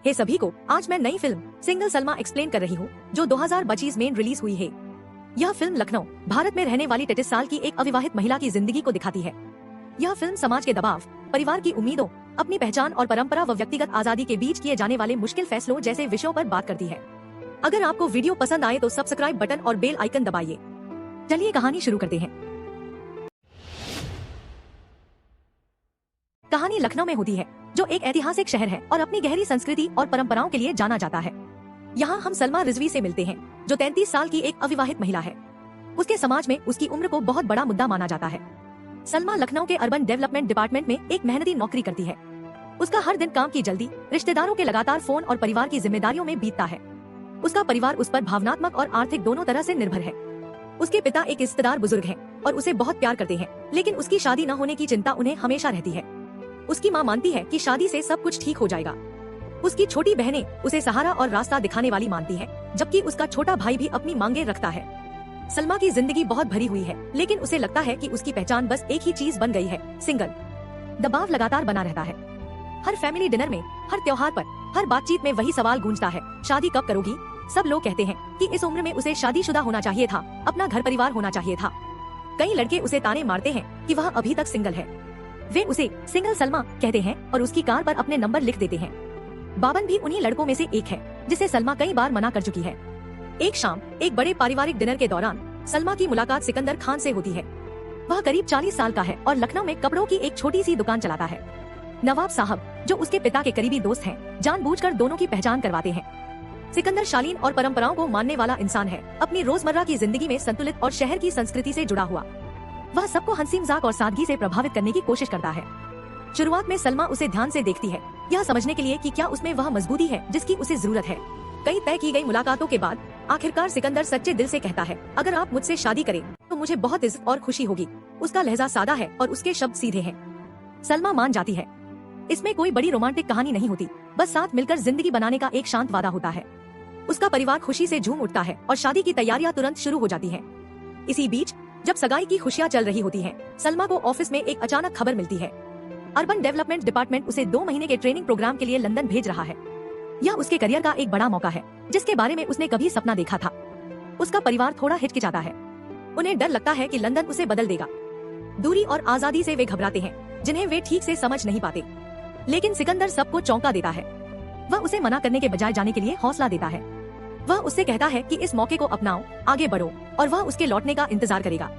हे सभी को, आज मैं नई फिल्म सिंगल सलमा एक्सप्लेन कर रही हूँ जो 2025 में रिलीज हुई है। यह फिल्म लखनऊ, भारत में रहने वाली 33 साल की एक अविवाहित महिला की जिंदगी को दिखाती है। यह फिल्म समाज के दबाव, परिवार की उम्मीदों, अपनी पहचान और परंपरा व व्यक्तिगत आजादी के बीच किए जाने वाले मुश्किल फैसलों जैसे विषयों पर बात करती है। अगर आपको वीडियो पसंद आए तो सब्सक्राइब बटन और बेल आइकन दबाइए। चलिए कहानी शुरू करते हैं। कहानी लखनऊ में होती है, जो एक ऐतिहासिक शहर है और अपनी गहरी संस्कृति और परंपराओं के लिए जाना जाता है। यहाँ हम सलमा रिजवी से मिलते हैं, जो 33 साल की एक अविवाहित महिला है। उसके समाज में उसकी उम्र को बहुत बड़ा मुद्दा माना जाता है। सलमा लखनऊ के अर्बन डेवलपमेंट डिपार्टमेंट में एक मेहनती नौकरी करती है। उसका हर दिन काम की जल्दी, रिश्तेदारों के लगातार फोन और परिवार की जिम्मेदारियों में बीतता है। उसका परिवार उस पर भावनात्मक और आर्थिक दोनों तरह से निर्भर है। उसके पिता एक इज्जतदार बुजुर्ग हैं और उसे बहुत प्यार करते हैं, लेकिन उसकी शादी न होने की चिंता उन्हें हमेशा रहती है। उसकी माँ मानती है कि शादी से सब कुछ ठीक हो जाएगा। उसकी छोटी बहनें उसे सहारा और रास्ता दिखाने वाली मानती है, जबकि उसका छोटा भाई भी अपनी मांगे रखता है। सलमा की जिंदगी बहुत भरी हुई है, लेकिन उसे लगता है कि उसकी पहचान बस एक ही चीज बन गई है, सिंगल। दबाव लगातार बना रहता है। हर फैमिली डिनर में, हर त्योहार पर, हर बातचीत में वही सवाल गूंजता है, शादी कब करोगी? सब लोग कहते हैं कि इस उम्र में उसे शादीशुदा होना चाहिए था, अपना घर परिवार होना चाहिए था। कई लड़के उसे ताने मारते हैं कि वह अभी तक सिंगल है। वे उसे सिंगल सलमा कहते हैं और उसकी कार पर अपने नंबर लिख देते हैं। बाबन भी उन्हीं लड़कों में से एक है, जिसे सलमा कई बार मना कर चुकी है। एक शाम एक बड़े पारिवारिक डिनर के दौरान सलमा की मुलाकात सिकंदर खान से होती है। वह करीब 40 साल का है और लखनऊ में कपड़ों की एक छोटी सी दुकान चलाता है। नवाब साहब, जो उसके पिता के करीबी दोस्त हैं, जानबूझकर दोनों की पहचान करवाते हैं। सिकंदर शालीन और परंपराओं को मानने वाला इंसान है, अपनी रोजमर्रा की जिंदगी में संतुलित और शहर की संस्कृति से जुड़ा हुआ। वह सबको हंसी मजाक और सादगी से प्रभावित करने की कोशिश करता है। शुरुआत में सलमा उसे ध्यान से देखती है, यह समझने के लिए कि क्या उसमें वह मजबूती है जिसकी उसे जरूरत है। कई तय की गई मुलाकातों के बाद आखिरकार सिकंदर सच्चे दिल से कहता है, अगर आप मुझसे शादी करें तो मुझे बहुत इज्जत और खुशी होगी। उसका लहजा सादा है और उसके शब्द सीधे हैं। सलमा मान जाती है। इसमें कोई बड़ी रोमांटिक कहानी नहीं होती, बस साथ मिलकर जिंदगी बनाने का एक शांत वादा होता है। उसका परिवार खुशी से झूम उठता है और शादी की तैयारियां तुरंत शुरू हो जाती हैं। इसी बीच जब सगाई की खुशियां चल रही होती हैं, सलमा को ऑफिस में एक अचानक खबर मिलती है। अर्बन डेवलपमेंट डिपार्टमेंट उसे 2 महीने के ट्रेनिंग प्रोग्राम के लिए लंदन भेज रहा है। यह उसके करियर का एक बड़ा मौका है, जिसके बारे में उसने कभी सपना देखा था। उसका परिवार थोड़ा हिचकिचाता है। उन्हें डर लगता है कि लंदन उसे बदल देगा। दूरी और आजादी से वे घबराते हैं, जिन्हें वे ठीक से समझ नहीं पाते। लेकिन सिकंदर सबको चौंका देता है। वह उसे मना करने के बजाय जाने के लिए हौसला देता है। वह उससे कहता है कि इस मौके को अपनाओ, आगे बढ़ो, और वह उसके लौटने का इंतजार करेगा।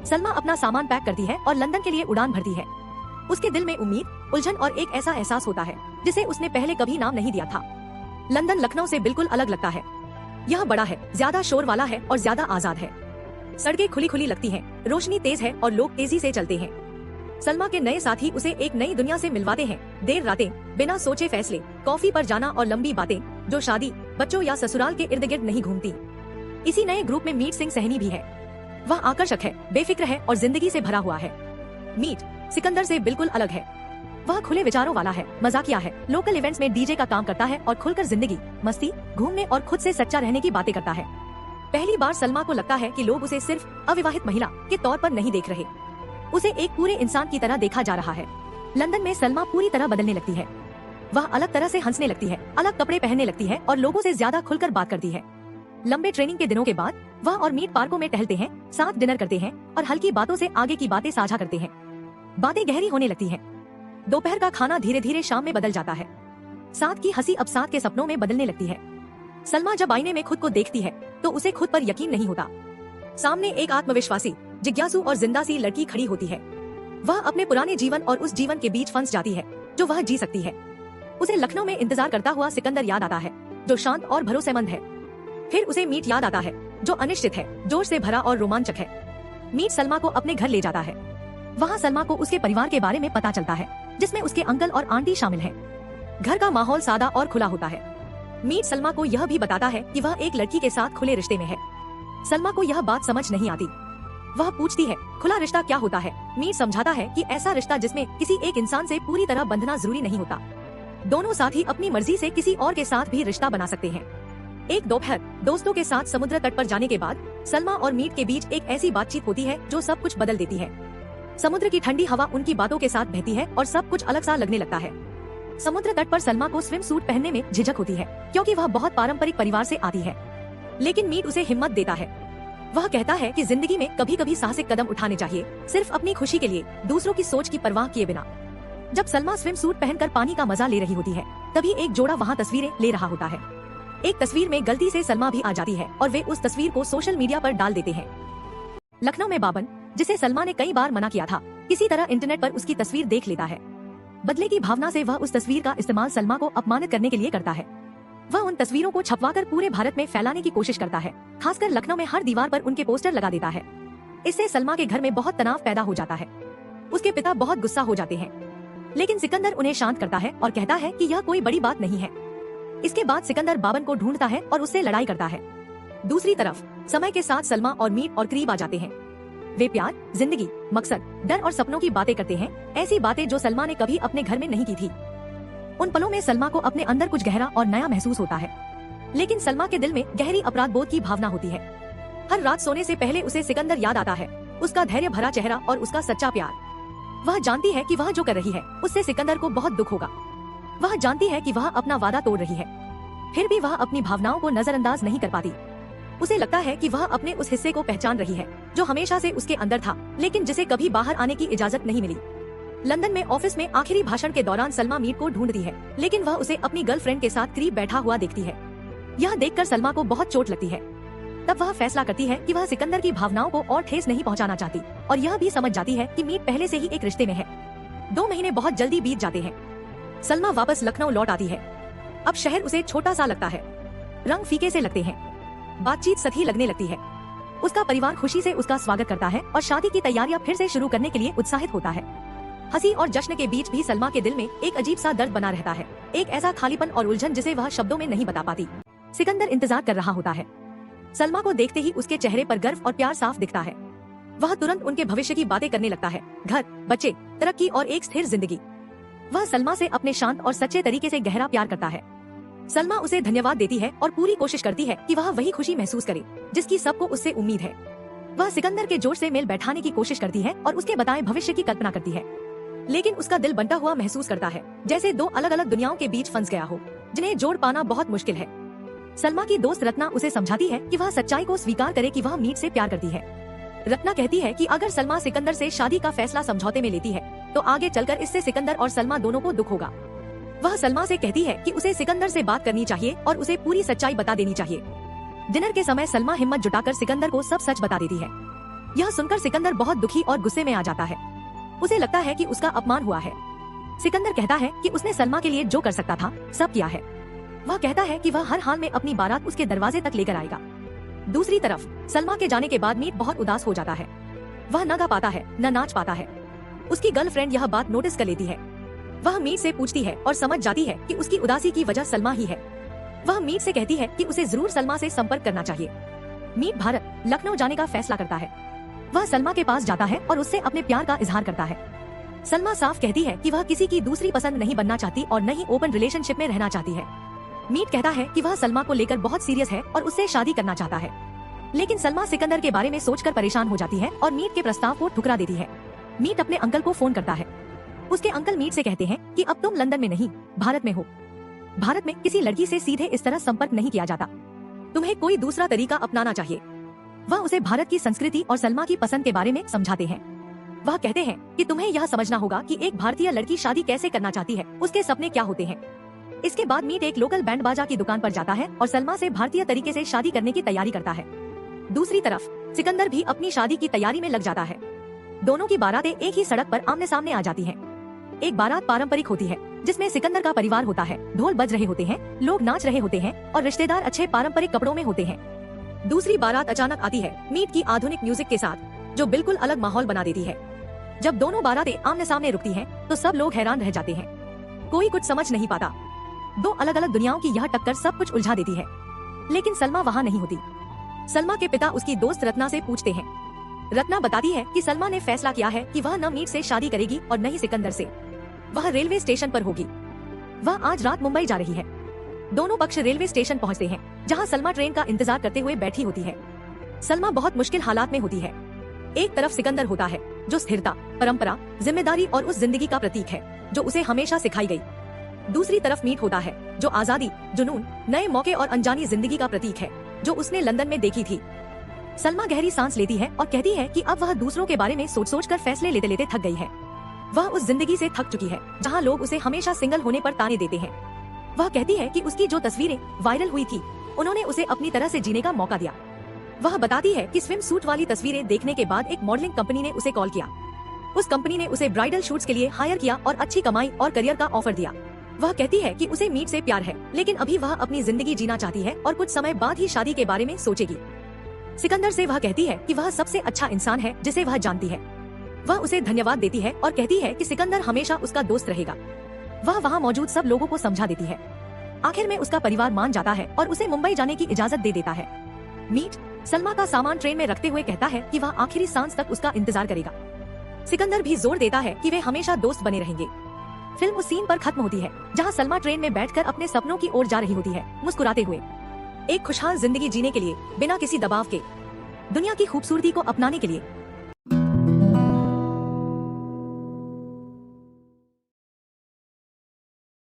सलमा अपना सामान पैक करती है और लंदन के लिए उड़ान भरती है। उसके दिल में उम्मीद, उलझन और एक ऐसा एहसास होता है जिसे उसने पहले कभी नाम नहीं दिया था। लंदन लखनऊ से बिल्कुल अलग लगता है। यह बड़ा है, ज्यादा शोर वाला है और ज्यादा आजाद है। सड़कें खुली खुली लगती हैं, रोशनी तेज है और लोग तेजी से चलते हैं। सलमा के नए साथी उसे एक नई दुनिया से मिलवाते हैं। देर रातें, बिना सोचे फैसले, कॉफी पर जाना और लंबी बातें, जो शादी, बच्चों या ससुराल के इर्द गिर्द नहीं घूमती। इसी नए ग्रुप में मीट सिंह सहनी भी है। वह आकर्षक है, बेफिक्र है और जिंदगी से भरा हुआ है। मीट सिकंदर से बिल्कुल अलग है। वह खुले विचारों वाला है, मजाकिया है, लोकल इवेंट्स में डीजे का काम करता है और खुलकर जिंदगी, मस्ती, घूमने और खुद से सच्चा रहने की बातें करता है। पहली बार सलमा को लगता है कि लोग उसे सिर्फ अविवाहित महिला के तौर पर नहीं देख रहे, उसे एक पूरे इंसान की तरह देखा जा रहा है। लंदन में सलमा पूरी तरह बदलने लगती है। वह अलग तरह से हंसने लगती है, अलग कपड़े पहनने लगती है और लोगों से ज्यादा खुलकर बात करती है। लंबे ट्रेनिंग के दिनों के बाद वह और मीट पार्कों में टहलते हैं, साथ डिनर करते हैं और हल्की बातों से आगे की बातें साझा करते हैं। बातें गहरी होने लगती हैं। दोपहर का खाना धीरे धीरे शाम में बदल जाता है। साथ की हंसी अब साथ के सपनों में बदलने लगती है। सलमा जब आईने में खुद को देखती है तो उसे खुद पर यकीन नहीं होता। सामने एक आत्मविश्वासी, जिज्ञासु और जिंदा सी लड़की खड़ी होती है। वह अपने पुराने जीवन और उस जीवन के बीच फंस जाती है जो वह जी सकती है। उसे लखनऊ में इंतजार करता हुआ सिकंदर याद आता है, जो शांत और भरोसेमंद है। फिर उसे मीट याद आता है, जो अनिश्चित है, जोश से भरा और रोमांचक है। मीट सलमा को अपने घर ले जाता है। वहाँ सलमा को उसके परिवार के बारे में पता चलता है, जिसमें उसके अंकल और आंटी शामिल हैं। घर का माहौल सादा और खुला होता है। मीट सलमा को यह भी बताता है कि वह एक लड़की के साथ खुले रिश्ते में है। सलमा को यह बात समझ नहीं आती। वह पूछती है, खुला रिश्ता क्या होता है? मीट समझाता है कि ऐसा रिश्ता जिसमें किसी एक इंसान से पूरी तरह बंधना जरूरी नहीं होता। दोनों साथी अपनी मर्जी से किसी और के साथ भी रिश्ता बना सकते हैं। एक दोपहर दोस्तों के साथ समुद्र तट पर जाने के बाद सलमा और मीट के बीच एक ऐसी बातचीत होती है जो सब कुछ बदल देती है। समुद्र की ठंडी हवा उनकी बातों के साथ बहती है और सब कुछ अलग सा लगने लगता है। समुद्र तट पर सलमा को स्विम सूट पहनने में झिझक होती है क्योंकि वह बहुत पारंपरिक परिवार से आती है, लेकिन मीट उसे हिम्मत देता है। वह कहता है कि जिंदगी में कभी कभी साहसिक कदम उठाने चाहिए, सिर्फ अपनी खुशी के लिए, दूसरों की सोच की परवाह किए बिना। जब सलमा स्विम सूट पहनकर पानी का मजा ले रही होती है, तभी एक जोड़ा वहाँ तस्वीरें ले रहा होता है। एक तस्वीर में गलती से सलमा भी आ जाती है और वे उस तस्वीर को सोशल मीडिया पर डाल देते हैं। लखनऊ में बाबन, जिसे सलमा ने कई बार मना किया था, किसी तरह इंटरनेट पर उसकी तस्वीर देख लेता है। बदले की भावना से वह उस तस्वीर का इस्तेमाल सलमा को अपमानित करने के लिए करता है। वह उन तस्वीरों को छपवाकर पूरे भारत में फैलाने की कोशिश करता है, खासकर लखनऊ में हर दीवार पर उनके पोस्टर लगा देता है। इससे सलमा के घर में बहुत तनाव पैदा हो जाता है। उसके पिता बहुत गुस्सा हो जाते हैं, लेकिन सिकंदर उन्हें शांत करता है और कहता है कि यह कोई बड़ी बात नहीं है। इसके बाद सिकंदर बाबन को ढूंढता है और उससे लड़ाई करता है। दूसरी तरफ समय के साथ सलमा और मीट और करीब आ जाते हैं। वे प्यार, जिंदगी, मकसद, डर और सपनों की बातें करते हैं, ऐसी बातें जो सलमा ने कभी अपने घर में नहीं की थी। उन पलों में सलमा को अपने अंदर कुछ गहरा और नया महसूस होता है, लेकिन सलमा के दिल में गहरी अपराध बोध की भावना होती है। हर रात सोने से पहले उसे सिकंदर याद आता है, उसका धैर्य भरा चेहरा और उसका सच्चा प्यार। वह जानती है कि वह जो कर रही है उससे सिकंदर को बहुत दुख होगा। वह जानती है कि वह अपना वादा तोड़ रही है, फिर भी वह अपनी भावनाओं को नजरअंदाज नहीं कर पाती। उसे लगता है कि वह अपने उस हिस्से को पहचान रही है जो हमेशा से उसके अंदर था, लेकिन जिसे कभी बाहर आने की इजाजत नहीं मिली। लंदन में ऑफिस में आखिरी भाषण के दौरान सलमा मीट को ढूंढती है, लेकिन वह उसे अपनी गर्लफ्रेंड के साथ करीब बैठा हुआ देखती है। यह देखकर सलमा को बहुत चोट लगती है। तब वह फैसला करती है कि वह सिकंदर की भावनाओं को और ठेस नहीं पहुंचाना चाहती, और यह भी समझ जाती है कि मीट पहले से ही एक रिश्ते में है। 2 महीने बहुत जल्दी बीत जाते हैं। सलमा वापस लखनऊ लौट आती है। अब शहर उसे छोटा सा लगता है, रंग फीके से लगते हैं, बातचीत सधी लगने लगती है। उसका परिवार खुशी से उसका स्वागत करता है और शादी की तैयारियां फिर से शुरू करने के लिए उत्साहित होता है। हंसी और जश्न के बीच भी सलमा के दिल में एक अजीब सा दर्द बना रहता है, एक ऐसा खालीपन और उलझन जिसे वह शब्दों में नहीं बता पाती। सिकंदर इंतजार कर रहा होता है। सलमा को देखते ही उसके चेहरे पर गर्व और प्यार साफ दिखता है। वह तुरंत उनके भविष्य की बातें करने लगता है, घर, बच्चे, तरक्की और एक स्थिर जिंदगी। वह सलमा से अपने शांत और सच्चे तरीके से गहरा प्यार करता है। सलमा उसे धन्यवाद देती है और पूरी कोशिश करती है कि वह वही खुशी महसूस करे जिसकी सबको उससे उम्मीद है। वह सिकंदर के जोश से मेल बैठाने की कोशिश करती है और उसके बताए भविष्य की कल्पना करती है, लेकिन उसका दिल बंटा हुआ महसूस करता है, जैसे 2 अलग अलग दुनियाओं के बीच फंस गया हो, जिन्हें जोड़ पाना बहुत मुश्किल है। सलमा की दोस्त रत्ना उसे समझाती है कि वह सच्चाई को स्वीकार करे कि वह मीट से प्यार करती है। रत्ना कहती है कि अगर सलमा सिकंदर से शादी का फैसला समझौते में लेती है तो आगे चलकर इससे सिकंदर और सलमा दोनों को दुख होगा। वह सलमा से कहती है कि उसे सिकंदर से बात करनी चाहिए और उसे पूरी सच्चाई बता देनी चाहिए। डिनर के समय सलमा हिम्मत जुटाकर सिकंदर को सब सच बता देती है। यह सुनकर सिकंदर बहुत दुखी और गुस्से में आ जाता है। उसे लगता है कि उसका अपमान हुआ है। सिकंदर कहता है कि उसने सलमा के लिए जो कर सकता था सब किया है। वह कहता है कि वह हर हाल में अपनी बारात उसके दरवाजे तक लेकर आएगा। दूसरी तरफ सलमा के जाने के बाद मीट बहुत उदास हो जाता है। वह न गा पाता है, न नाच पाता है। उसकी गर्लफ्रेंड यह बात नोटिस कर लेती है। वह मीट से पूछती है और समझ जाती है कि उसकी उदासी की वजह सलमा ही है। वह मीट से कहती है कि उसे जरूर सलमा से संपर्क करना चाहिए। मीट भारत, लखनऊ जाने का फैसला करता है। वह सलमा के पास जाता है और उससे अपने प्यार का इजहार करता है। सलमा साफ कहती है कि वह किसी की दूसरी पसंद नहीं बनना चाहती और न ही ओपन रिलेशनशिप में रहना चाहती है। मीट कहता है कि वह सलमा को लेकर बहुत सीरियस है और उससे शादी करना चाहता है, लेकिन सलमा सिकंदर के बारे में सोचकर परेशान हो जाती है और मीट के प्रस्ताव को ठुकरा देती है। मीट अपने अंकल को फोन करता है। उसके अंकल मीट से कहते हैं कि अब तुम लंदन में नहीं, भारत में हो। भारत में किसी लड़की से सीधे इस तरह संपर्क नहीं किया जाता। तुम्हें कोई दूसरा तरीका अपनाना चाहिए। वह उसे भारत की संस्कृति और सलमा की पसंद के बारे में समझाते हैं। वह कहते हैं कि तुम्हें यह समझना होगा कि एक भारतीय लड़की शादी कैसे करना चाहती है, उसके सपने क्या होते हैं। इसके बाद मीट एक लोकल बैंड बाजा की दुकान पर जाता है और सलमा से भारतीय तरीके से शादी करने की तैयारी करता है। दूसरी तरफ सिकंदर भी अपनी शादी की तैयारी में लग जाता है। दोनों की बारातें एक ही सड़क पर आमने सामने आ जाती हैं। एक बारात पारंपरिक होती है जिसमें सिकंदर का परिवार होता है, ढोल बज रहे होते हैं, लोग नाच रहे होते हैं और रिश्तेदार अच्छे पारंपरिक कपड़ों में होते हैं। दूसरी बारात अचानक आती है मीट की आधुनिक म्यूजिक के साथ, जो बिल्कुल अलग माहौल बना देती है। जब दोनों बारातें आमने सामने रुकती हैं, तो सब लोग हैरान रह जाते हैं। कोई कुछ समझ नहीं पाता। 2 अलग अलग दुनियाओं की यह टक्कर सब कुछ उलझा देती है। लेकिन सलमा वहाँ नहीं होती। सलमा के पिता उसकी दोस्त रत्ना से पूछते हैं। रत्ना बताती है कि सलमा ने फैसला किया है कि वह न मीट से शादी करेगी और न ही सिकंदर से। वह रेलवे स्टेशन पर होगी। वह आज रात मुंबई जा रही है। दोनों पक्ष रेलवे स्टेशन पहुंचते हैं, जहां सलमा ट्रेन का इंतजार करते हुए बैठी होती है। सलमा बहुत मुश्किल हालात में होती है। एक तरफ सिकंदर होता है, जो स्थिरता, परंपरा, जिम्मेदारी और उस जिंदगी का प्रतीक है जो उसे हमेशा सिखाई गई। दूसरी तरफ मीट होता है, जो आजादी, जुनून, नए मौके और अनजानी जिंदगी का प्रतीक है, जो उसने लंदन में देखी थी। सलमा गहरी सांस लेती है और कहती है कि अब वह दूसरों के बारे में सोच कर फैसले लेते लेते थक गई है। वह उस जिंदगी से थक चुकी है जहाँ लोग उसे हमेशा सिंगल होने पर ताने देते हैं। वह कहती है कि उसकी जो तस्वीरें वायरल हुई थी, उन्होंने उसे अपनी तरह से जीने का मौका दिया। वह बताती है कि स्विम सूट वाली तस्वीरें देखने के बाद एक मॉडलिंग कंपनी ने उसे कॉल किया। उस कंपनी ने उसे ब्राइडल शूट्स के लिए हायर किया और अच्छी कमाई और करियर का ऑफर दिया। वह कहती है कि उसे मीट से प्यार है, लेकिन अभी वह अपनी जिंदगी जीना चाहती है और कुछ समय बाद ही शादी के बारे में सोचेगी। सिकंदर से वह कहती है कि वह सबसे अच्छा इंसान है जिसे वह जानती है। वह उसे धन्यवाद देती है और कहती है कि सिकंदर हमेशा उसका दोस्त रहेगा। वह वहाँ मौजूद सब लोगों को समझा देती है। आखिर में उसका परिवार मान जाता है और उसे मुंबई जाने की इजाजत दे देता है। मीट सलमा का सामान ट्रेन में रखते हुए कहता है कि वह आखिरी सांस तक उसका इंतजार करेगा। सिकंदर भी जोर देता है कि वे हमेशा दोस्त बने रहेंगे। फिल्म उस सीन पर खत्म होती है जहां सलमा ट्रेन में बैठकर अपने सपनों की ओर जा रही होती है, मुस्कुराते हुए। एक खुशहाल जिंदगी जीने के लिए, बिना किसी दबाव के, दुनिया की खूबसूरती को अपनाने के लिए।